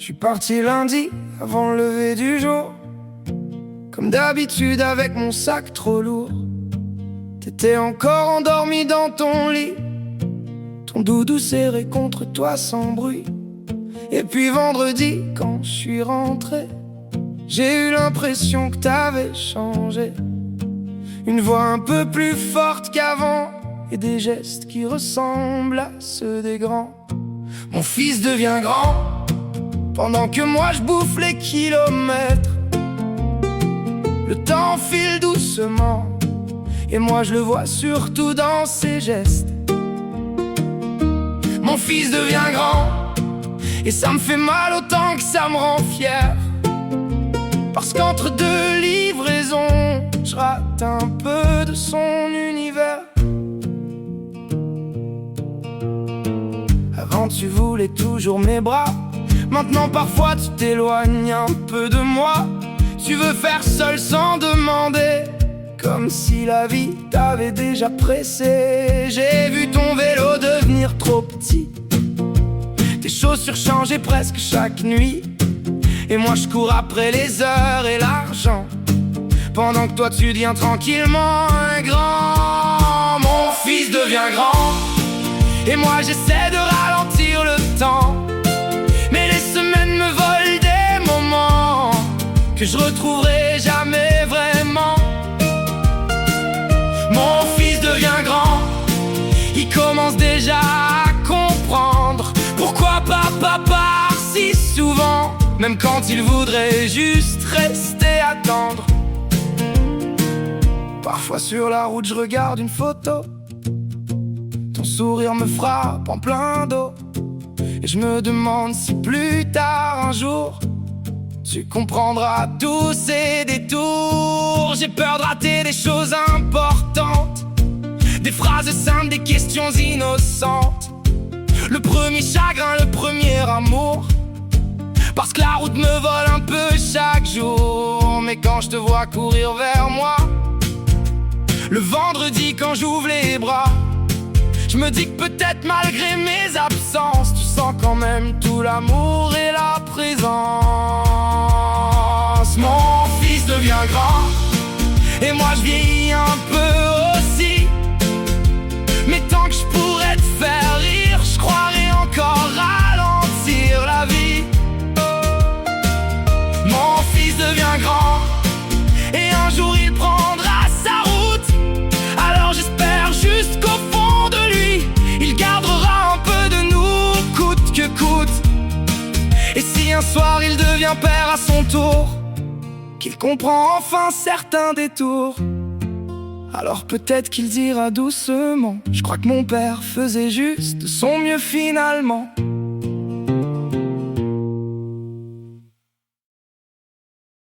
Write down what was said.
suis parti lundi avant le lever du jour, comme d'habitude avec mon sac trop lourd. T'étais encore endormi dans ton lit, ton doudou serré contre toi sans bruit. Et puis vendredi quand je suis rentré, j'ai eu l'impression que t'avais changé. Une voix un peu plus forte qu'avant et des gestes qui ressemblent à ceux des grands. Mon fils devient grand pendant que moi je bouffe les kilomètres. Le temps file doucement et moi je le vois surtout dans ses gestes. Mon fils devient grand et ça me fait mal autant que ça me rend fier. Parce qu'entre deux livraisons, je rate un peu de son univers. Avant tu voulais toujours mes bras, maintenant parfois tu t'éloignes un peu de moi. Tu veux faire seul sans demander, comme si la vie t'avait déjà pressé. J'ai vu ton vélo devenir trop petit, tes chaussures changer presque chaque nuit. Et moi je cours après les heures et l'argent, pendant que toi tu deviens tranquillement un grand. Mon fils devient grand et moi j'essaie de ralentir le temps, mais les semaines me volent des moments que je retrouverai jamais vraiment. Mon fils devient grand, il commence déjà à comprendre pourquoi papa part si souvent, même quand il voudrait juste rester attendre. Parfois sur la route je regarde une photo, ton sourire me frappe en plein dos, et je me demande si plus tard un jour tu comprendras tous ces détours. J'ai peur de rater des choses importantes, des phrases simples, des questions innocentes. Le premier chagrin, le premier amour, parce que la route me vole un peu chaque jour. Mais quand je te vois courir vers moi, le vendredi quand j'ouvre les bras, je me dis que peut-être malgré mes absences, tu sens quand même tout l'amour et la présence. Mon fils devient grand et moi je vieillis un peu aussi, mais tant que je pourrais te faire rire, je croirais encore ralentir la vie. Mon fils devient grand et un jour il prendra sa route, alors j'espère juste qu'au fond de lui il gardera un peu de nous, coûte que coûte. Et si un soir il devient père à son tour, qu'il comprend enfin certains détours, alors peut-être qu'il dira doucement: je crois que mon père faisait juste de son mieux finalement.